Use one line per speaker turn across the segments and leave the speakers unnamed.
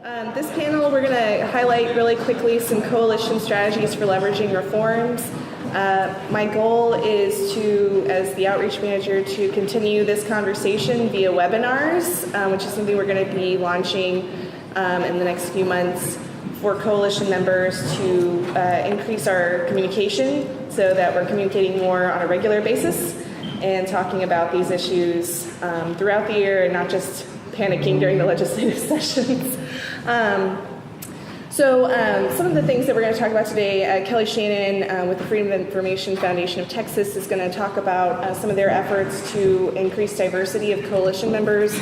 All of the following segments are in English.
This panel, we're going to highlight really quickly some coalition strategies for leveraging reforms. My goal is to, as the outreach manager, to continue this conversation via webinars, which is something we're going to be launching in the next few months for coalition members to increase our communication so that we're communicating more on a regular basis and talking about these issues throughout the year and not just panicking during the legislative sessions. Some of the things that we're going to talk about today, Kelley Shannon with the Freedom of Information Foundation of Texas is going to talk about some of their efforts to increase diversity of coalition members.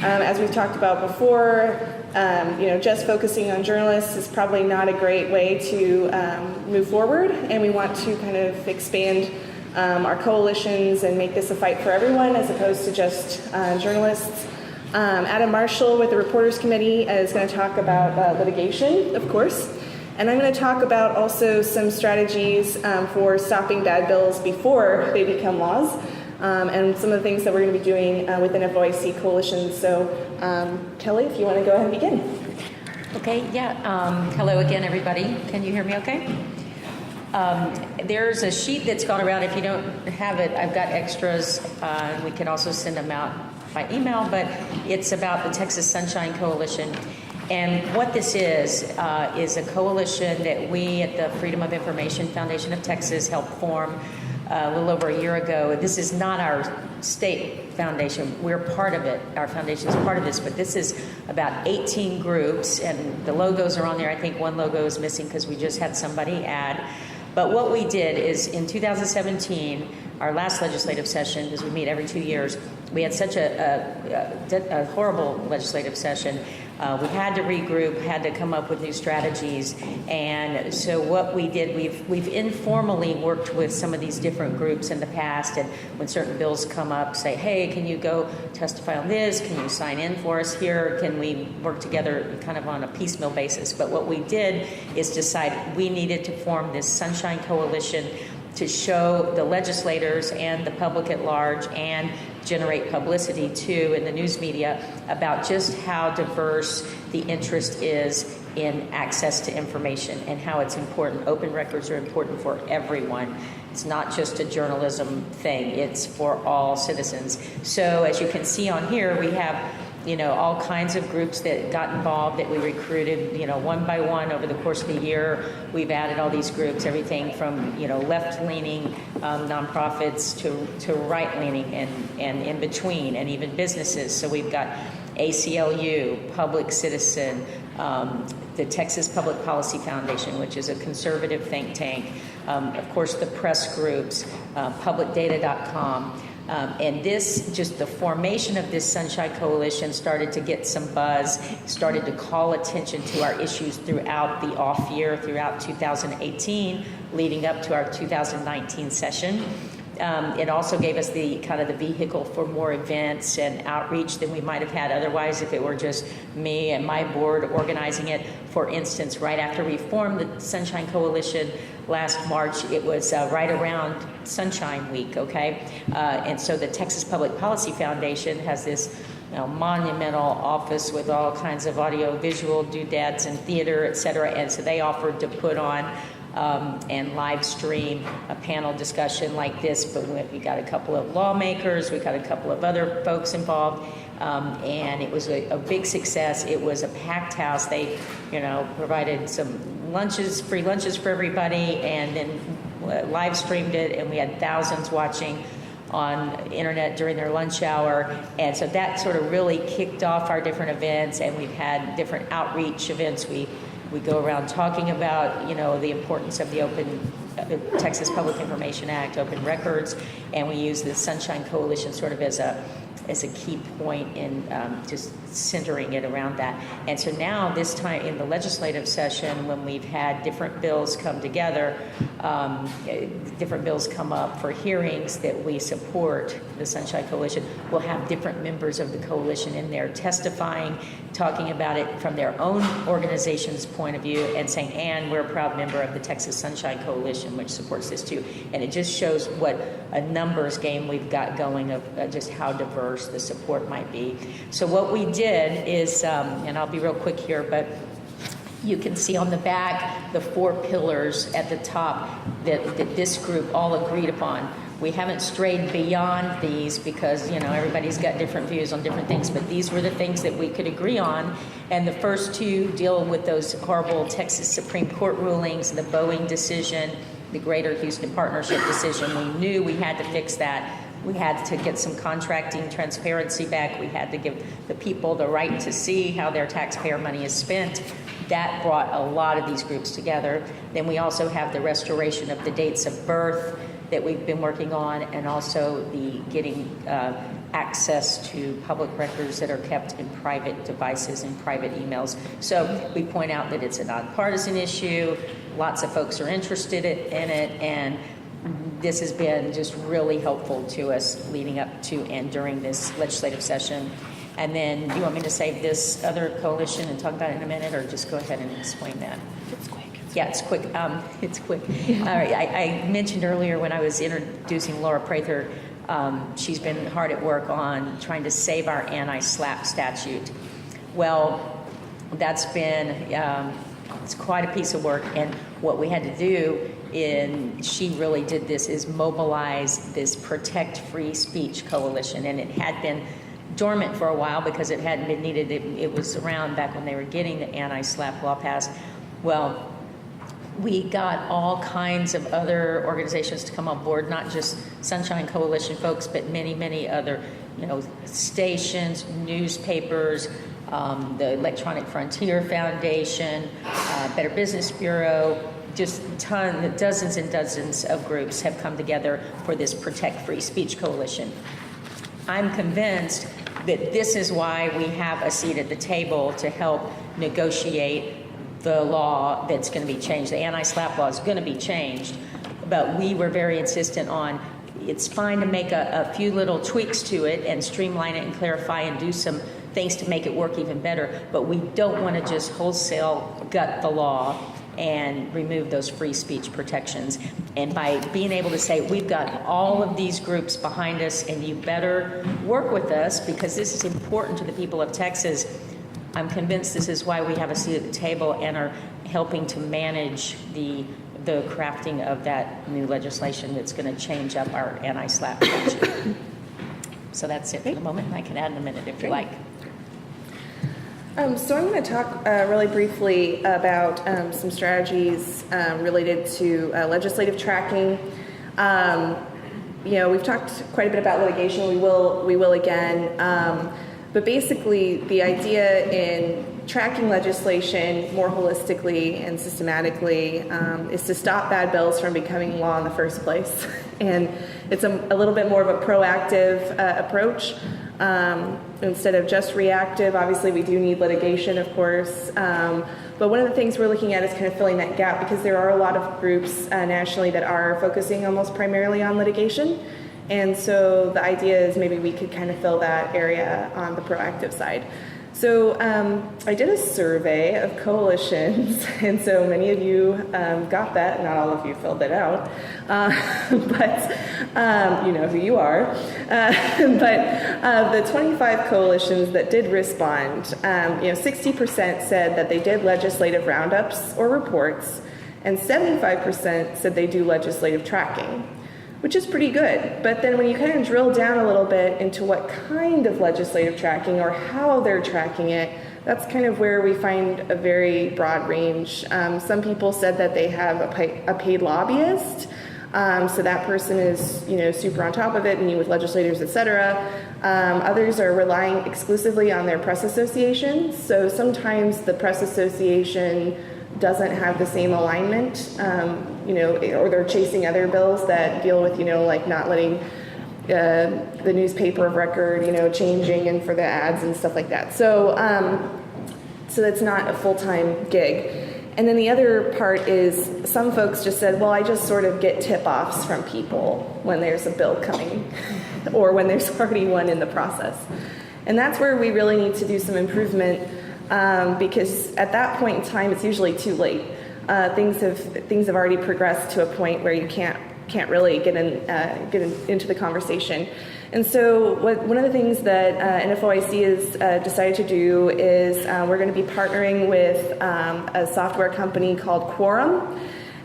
As we've talked about before, just focusing on journalists is probably not a great way to move forward, and we want to kind of expand our coalitions and make this a fight for everyone as opposed to just journalists. Adam Marshall with the Reporters Committee is going to talk about litigation, of course. And I'm going to talk about also some strategies for stopping bad bills before they become laws, and some of the things that we're going to be doing with NFOIC coalitions. So, Kelley, if you want to go ahead and begin.
Okay, hello again, everybody. Can you hear me okay? There's a sheet that's gone around. If you don't have it, I've got extras. We can also send them out by email, but it's about the Texas Sunshine Coalition. And what this is a coalition that we at the Freedom of Information Foundation of Texas helped form a little over a year ago. This is not our state foundation. We're part of it. Our foundation is part of this, but this is about 18 groups, and the logos are on there. I think one logo is missing because we just had somebody add. But what we did is in 2017, our last legislative session, because we meet every 2 years, we had such a horrible legislative session. We had to regroup, had to come up with new strategies. And so what we did, we've informally worked with some of these different groups in the past, and when certain bills come up, say, hey, can you go testify on this? Can you sign in for us here? Can we work together kind of on a piecemeal basis? But what we did is decide we needed to form this Sunshine Coalition to show the legislators and the public at large and generate publicity too in the news media about just how diverse the interest is in access to information and how it's important. Open records are important for everyone. It's not just a journalism thing, it's for all citizens. So as you can see on here, we have all kinds of groups that got involved that we recruited, one by one over the course of the year. We've added all these groups, everything from, left-leaning nonprofits to right-leaning and in between, and even businesses. So we've got ACLU, Public Citizen, the Texas Public Policy Foundation, which is a conservative think tank, of course the press groups, publicdata.com. And just the formation of this Sunshine Coalition started to get some buzz, started to call attention to our issues throughout the off year, throughout 2018, leading up to our 2019 session. It also gave us the vehicle for more events and outreach than we might have had otherwise if it were just me and my board organizing it. For instance, right after we formed the Sunshine Coalition last March, it was right around Sunshine Week, okay? And so the Texas Public Policy Foundation has this monumental office with all kinds of audio-visual doodads and theater, et cetera, and so they offered to put on and live stream a panel discussion like this, but we got a couple of lawmakers, we got a couple of other folks involved, and it was a big success. It was a packed house. They, provided some lunches, free lunches for everybody, and then live streamed it, and we had thousands watching on internet during their lunch hour. And so that sort of really kicked off our different events, and we've had different outreach events. We go around talking about, the importance of the Texas Public Information Act, open records, and we use the Sunshine Coalition sort of as a key point in just centering it around that. And so now this time in the legislative session, when we've had different bills come together, different bills come up for hearings that we support the Sunshine Coalition, we'll have different members of the coalition in there testifying, talking about it from their own organization's point of view and saying, and we're a proud member of the Texas Sunshine Coalition, which supports this too. And it just shows what a numbers game we've got going of just how diverse the support might be. So what we did is, and I'll be real quick here, but you can see on the back the 4 pillars at the top that this group all agreed upon. We haven't strayed beyond these because, everybody's got different views on different things, but these were the things that we could agree on. And the first 2 deal with those horrible Texas Supreme Court rulings, the Boeing decision, the Greater Houston Partnership decision. We knew we had to fix that. We had to get some contracting transparency back. We had to give the people the right to see how their taxpayer money is spent. That brought a lot of these groups together. Then we also have the restoration of the dates of birth that we've been working on, and also the getting access to public records that are kept in private devices and private emails. So we point out that it's a nonpartisan issue. Lots of folks are interested in it, and this has been just really helpful to us leading up to and during this legislative session. And then, do you want me to save this other coalition and talk about it in a minute, or just go ahead and explain that?
It's quick.
Yeah, it's quick. It's quick. All right. I mentioned earlier when I was introducing Laura Prather, she's been hard at work on trying to save our anti-SLAPP statute. Well, that's been it's quite a piece of work, and what we had to do, and she really did this, is mobilize this Protect Free Speech Coalition, and it had been dormant for a while because it hadn't been needed. It was around back when they were getting the anti-SLAPP law passed. Well, we got all kinds of other organizations to come on board, not just Sunshine Coalition folks, but many, many other, stations, newspapers, the Electronic Frontier Foundation, Better Business Bureau, just dozens and dozens of groups have come together for this Protect Free Speech Coalition. I'm convinced that this is why we have a seat at the table to help negotiate the law that's going to be changed. The anti-SLAPP law is going to be changed, but we were very insistent on it's fine to make a few little tweaks to it and streamline it and clarify and do some things to make it work even better, but we don't want to just wholesale gut the law and remove those free speech protections. And by being able to say, we've got all of these groups behind us and you better work with us because this is important to the people of Texas, I'm convinced this is why we have a seat at the table and are helping to manage the crafting of that new legislation that's going to change up our anti-SLAPP statute. So that's it for the moment. I can add in a minute if you like.
So I'm going to talk really briefly about some strategies related to legislative tracking. We've talked quite a bit about litigation. We will again. But basically, the idea in tracking legislation more holistically and systematically is to stop bad bills from becoming law in the first place. And it's a little bit more of a proactive approach instead of just reactive. Obviously, we do need litigation, of course. But one of the things we're looking at is kind of filling that gap because there are a lot of groups nationally that are focusing almost primarily on litigation. And so the idea is maybe we could kind of fill that area on the proactive side. So I did a survey of coalitions, and so many of you got that. Not all of you filled it out, but you know who you are. But the 25 coalitions that did respond, 60% said that they did legislative roundups or reports, and 75% said they do legislative tracking, which is pretty good. But then when you kind of drill down a little bit into what kind of legislative tracking or how they're tracking it, that's kind of where we find a very broad range. Some people said that they have a paid lobbyist, so that person is super on top of it, meeting with legislators, etc. Others are relying exclusively on their press associations. So sometimes the press association doesn't have the same alignment, or they're chasing other bills that deal with, like not letting the newspaper of record, changing and for the ads and stuff like that. So, so that's not a full-time gig. And then the other part is some folks just said, well, I just sort of get tip-offs from people when there's a bill coming or when there's already one in the process. And that's where we really need to do some improvement. Because at that point in time, it's usually too late. Things have already progressed to a point where you can't can't really get into the conversation. And so one of the things that NFOIC has decided to do is we're going to be partnering with a software company called Quorum.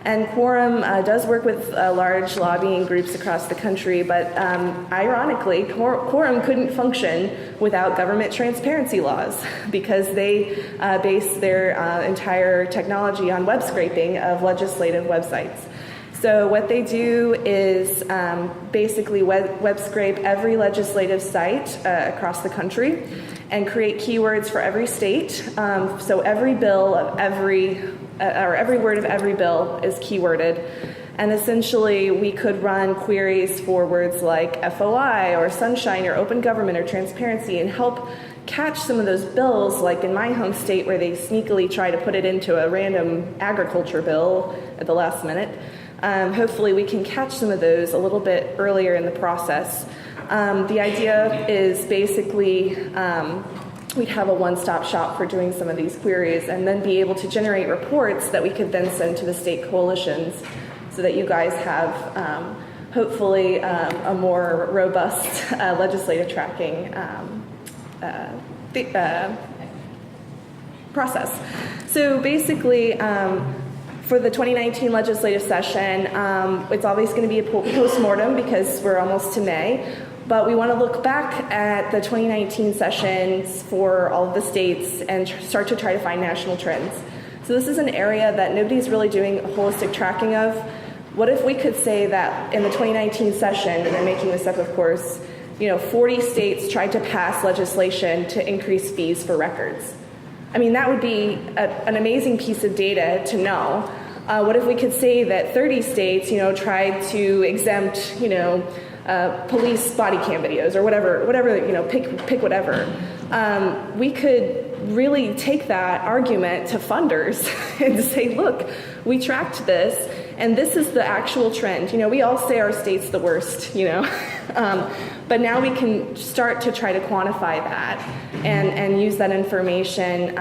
And Quorum does work with large lobbying groups across the country, but ironically, Quorum couldn't function without government transparency laws because they base their entire technology on web scraping of legislative websites. So what they do is basically web scrape every legislative site across the country and create keywords for every state. So every bill of every word of every bill is keyworded. And essentially, we could run queries for words like FOI or sunshine or open government or transparency and help catch some of those bills, like in my home state where they sneakily try to put it into a random agriculture bill at the last minute. Hopefully we can catch some of those a little bit earlier in the process. The idea is basically we'd have a one-stop shop for doing some of these queries and then be able to generate reports that we could then send to the state coalitions so that you guys have hopefully a more robust legislative tracking process. So basically, for the 2019 legislative session, it's always going to be a post-mortem because we're almost to May, but we want to look back at the 2019 sessions for all of the states and start to try to find national trends. So this is an area that nobody's really doing holistic tracking of. What if we could say that in the 2019 session, and I'm making this up of course, 40 states tried to pass legislation to increase fees for records? I mean, that would be an amazing piece of data to know. What if we could say that 30 states, tried to exempt, police body cam videos or whatever, pick whatever. We could really take that argument to funders and say, look, we tracked this, and this is the actual trend. We all say our state's the worst, but now we can start to try to quantify that and use that information,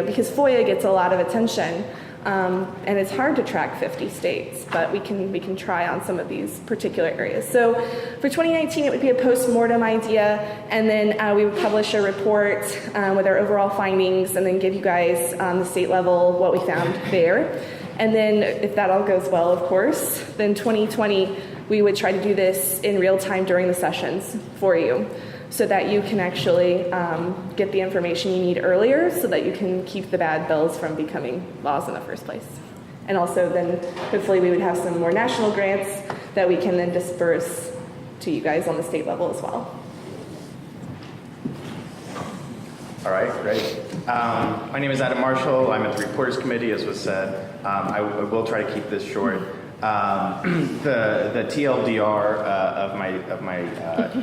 because FOIA gets a lot of attention. And it's hard to track 50 states, but we can try on some of these particular areas. So for 2019, it would be a post-mortem idea, and then we would publish a report with our overall findings, and then give you guys on the state level what we found there. And then if that all goes well, of course, then 2020, we would try to do this in real time during the sessions for you, so that you can actually get the information you need earlier so that you can keep the bad bills from becoming laws in the first place. And also then hopefully we would have some more national grants that we can then disperse to you guys on the state level as well.
All right, great. My name is Adam Marshall. I'm at the Reporters Committee, as was said. I will try to keep this short. The TLDR of my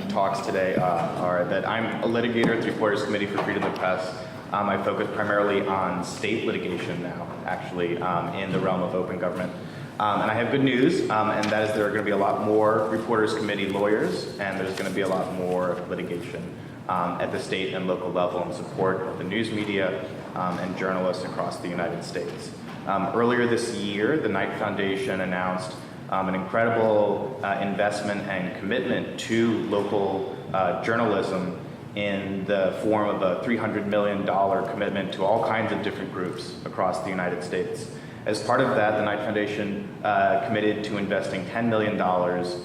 talks today are that I'm a litigator at the Reporters Committee for Freedom of the Press. I focus primarily on state litigation now, actually, in the realm of open government. And I have good news, and that is there are going to be a lot more Reporters Committee lawyers, and there's going to be a lot more litigation at the state and local level in support of the news media and journalists across the United States. Earlier this year, the Knight Foundation announced an incredible investment and commitment to local journalism in the form of a $300 million commitment to all kinds of different groups across the United States. As part of that, the Knight Foundation committed to investing $10 million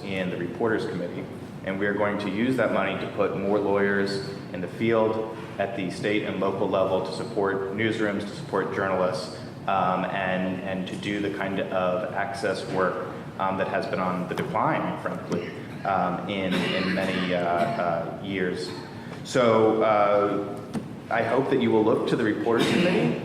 in the Reporters Committee, and we are going to use that money to put more lawyers in the field at the state and local level to support newsrooms, to support journalists, and to do the kind of access work that has been on the decline, frankly, in many years. So I hope that you will look to the Reporters Committee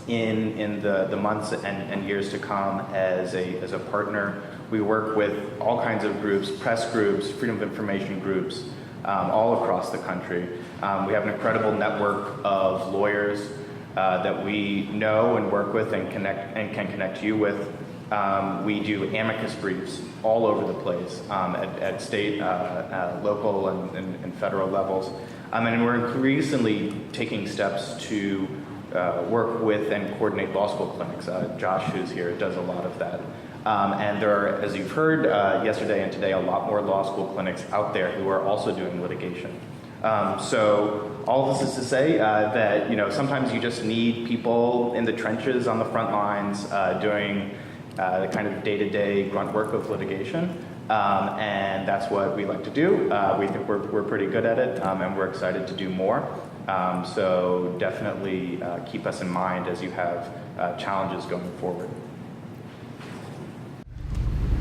in the months and years to come as a partner. We work with all kinds of groups, press groups, freedom of information groups, all across the country. We have an incredible network of lawyers that we know and work with and can connect you with. We do amicus briefs all over the place at state, local, and federal levels. And we're increasingly taking steps to work with and coordinate law school clinics. Josh, who's here, does a lot of that. And there are, as you've heard yesterday and today, a lot more law school clinics out there who are also doing litigation. So all this is to say that sometimes you just need people in the trenches on the front lines doing the kind of day-to-day grunt work of litigation. And that's what we like to do. We think we're pretty good at it, and we're excited to do more. So definitely keep us in mind as you have challenges going forward.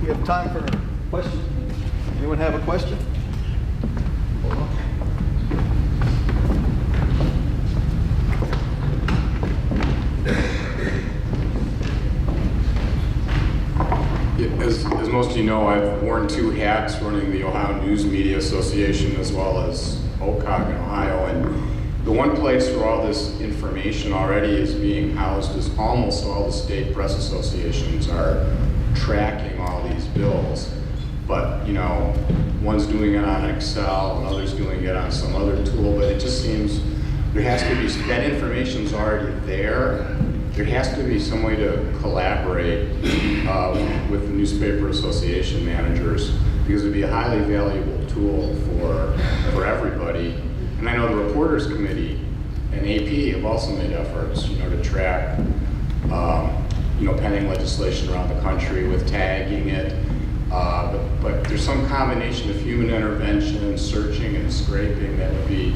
We have time for questions. Anyone have a question?
As most of you know, I've worn 2 hats running the Ohio News Media Association as well as OCOG in Ohio, and the one place where all this information already is being housed is almost all the state press associations are tracking all these bills. But one's doing it on Excel and others doing it on some other tool, but it just seems there has to be, that information's already there. There has to be some way to collaborate with the newspaper association managers, because it would be a highly valuable tool for everybody. And I know the Reporters Committee and AP have also made efforts, to track, pending legislation around the country with tagging it. But there's some combination of human intervention, searching and scraping that would be,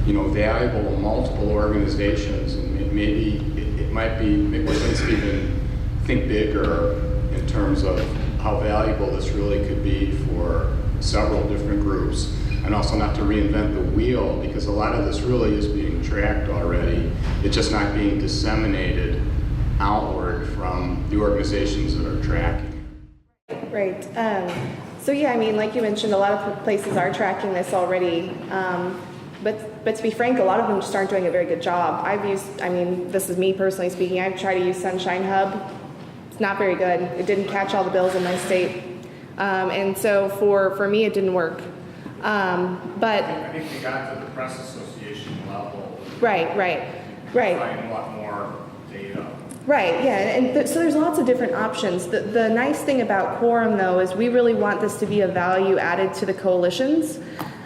valuable in multiple organizations, and maybe it might make more sense to even think bigger in terms of how valuable this really could be for several different groups, and also not to reinvent the wheel, because a lot of this really is being tracked already. It's just not being disseminated outward from the organizations that are tracking.
Right. So yeah, like you mentioned, a lot of places are tracking this already. But to be frank, a lot of them just aren't doing a very good job. This is me personally speaking, I've tried to use Sunshine Hub. It's not very good. It didn't catch all the bills in my state. And so for me, it didn't work. But
I think we got to the press association level.
Right.
Find a lot more data.
Right, yeah, and so there's lots of different options. The nice thing about Quorum, though, is we really want this to be a value added to the coalitions.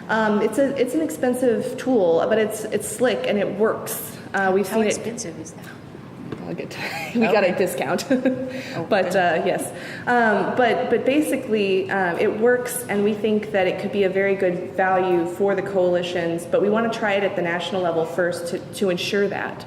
It's an expensive tool, but it's slick and it works. We've seen it.
How expensive is that?
We got a discount, but yes. But basically, it works, and we think that it could be a very good value for the coalitions. But we want to try it at the national level first to ensure that.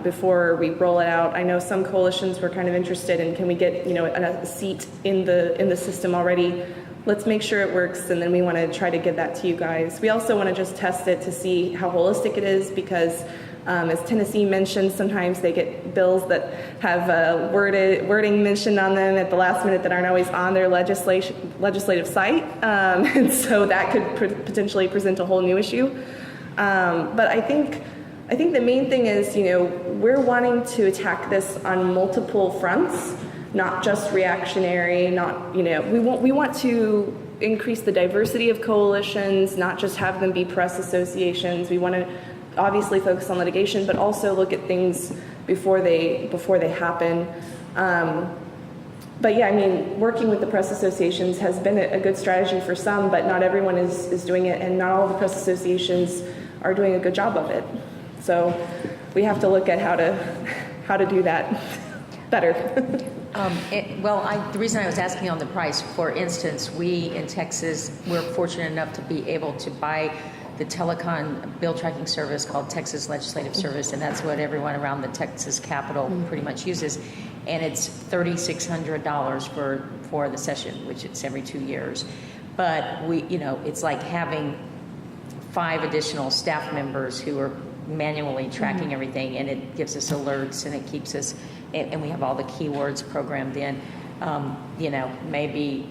Before we roll it out. I know some coalitions were kind of interested in, can we get a seat in the system already? Let's make sure it works, and then we want to try to get that to you guys. We also want to just test it to see how holistic it is, because as Tennessee mentioned, sometimes they get bills that have wording mentioned on them at the last minute that aren't always on their legislative site, and so that could potentially present a whole new issue. But I think the main thing is, we're wanting to attack this on multiple fronts, not just reactionary, we want to increase the diversity of coalitions, not just have them be press associations. We want to obviously focus on litigation, but also look at things before they happen. But yeah, working with the press associations has been a good strategy for some, but not everyone is doing it, and not all the press associations are doing a good job of it. So we have to look at how to do that better.
The reason I was asking on the price, for instance, we in Texas, we're fortunate enough to be able to buy the telecom bill tracking service called Texas Legislative Service, and that's what everyone around the Texas Capitol pretty much uses. And it's $3,600 for the session, which it's every 2 years. But it's like having 5 additional staff members who are manually tracking everything, and it gives us alerts, and it keeps us, and we have all the keywords programmed in. Maybe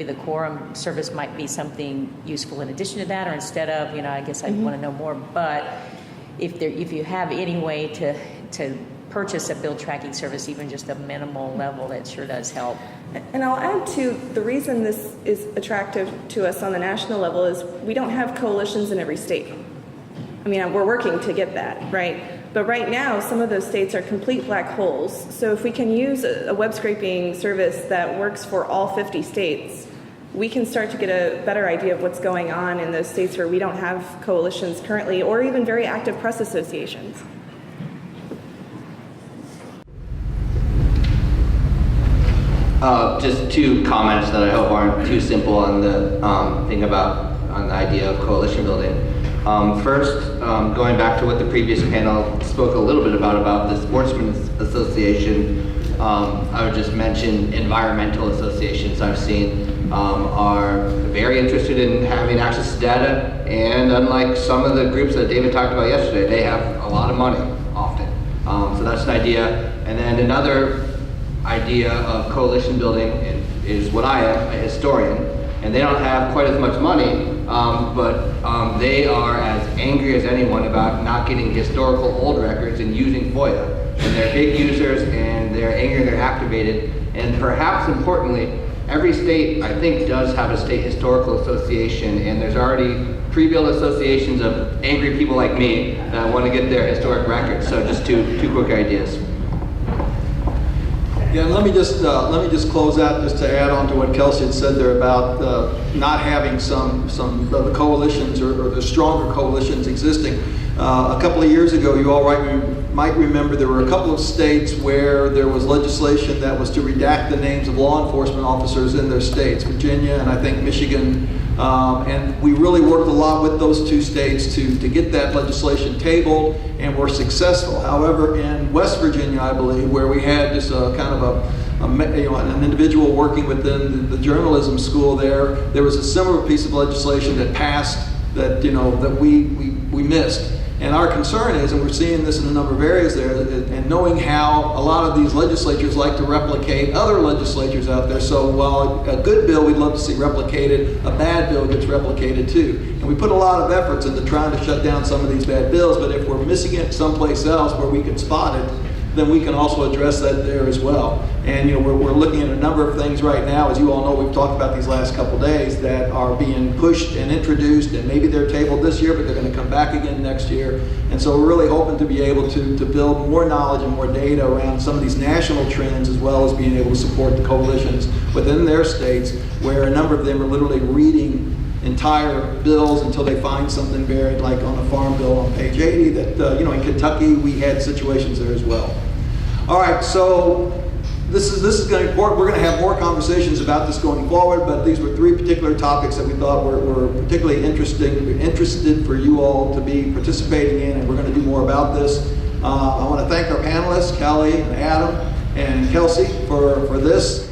the Quorum service might be something useful in addition to that, or instead of, I guess I'd want to know more. But if you have any way to purchase a bill tracking service, even just a minimal level, it sure does help.
And I'll add to, the reason this is attractive to us on the national level is we don't have coalitions in every state. We're working to get that, right? But right now, some of those states are complete black holes. So if we can use a web scraping service that works for all 50 states, we can start to get a better idea of what's going on in those states where we don't have coalitions currently, or even very active press associations.
Just two comments that I hope aren't too simple on the on the idea of coalition building. First, going back to what the previous panel spoke a little bit about the Sportsmen's Association, I would just mention environmental associations I've seen are very interested in having access to data, and unlike some of the groups that David talked about yesterday, they have a lot of money often. So that's an idea. And then another idea of coalition building is what I am, a historian, and they don't have quite as much money, but they are as angry as anyone about not getting historical old records and using FOIA. And they're big users, and they're angry, they're activated, and perhaps importantly, every state, I think, does have a state historical association, and there's already pre-built associations of angry people like me that want to get their historic records. So just two quick ideas.
Yeah, and let me just close out just to add on to what Kelsey had said there about not having some of the coalitions or the stronger coalitions existing. A couple of years ago, you all might remember there were a couple of states where there was legislation that was to redact the names of law enforcement officers in their states, Virginia and I think Michigan. And we really worked a lot with those two states to get that legislation tabled, and were successful. However, in West Virginia, I believe, where we had just a kind of an individual working within the journalism school there was a similar piece of legislation that passed that we missed. And our concern is, and we're seeing this in a number of areas there, and knowing how a lot of these legislatures like to replicate other legislatures out there. So while a good bill we'd love to see replicated, a bad bill gets replicated too. And we put a lot of efforts into trying to shut down some of these bad bills, but if we're missing it someplace else where we can spot it, then we can also address that there as well. And we're looking at a number of things right now, as you all know, we've talked about these last couple days, that are being pushed and introduced, and maybe they're tabled this year, but they're going to come back again next year. And so we're really hoping to be able to build more knowledge and more data around some of these national trends, as well as being able to support the coalitions within their states, where a number of them are literally reading entire bills until they find something buried, like on a farm bill on page 80 that, in Kentucky, we had situations there as well. All right, so this is going to be important. We're going to have more conversations about this going forward, but these were three particular topics that we thought were particularly interested for you all to be participating in, and we're going to do more about this. I want to thank our panelists, Kelley and Adam and Kelsey, for this.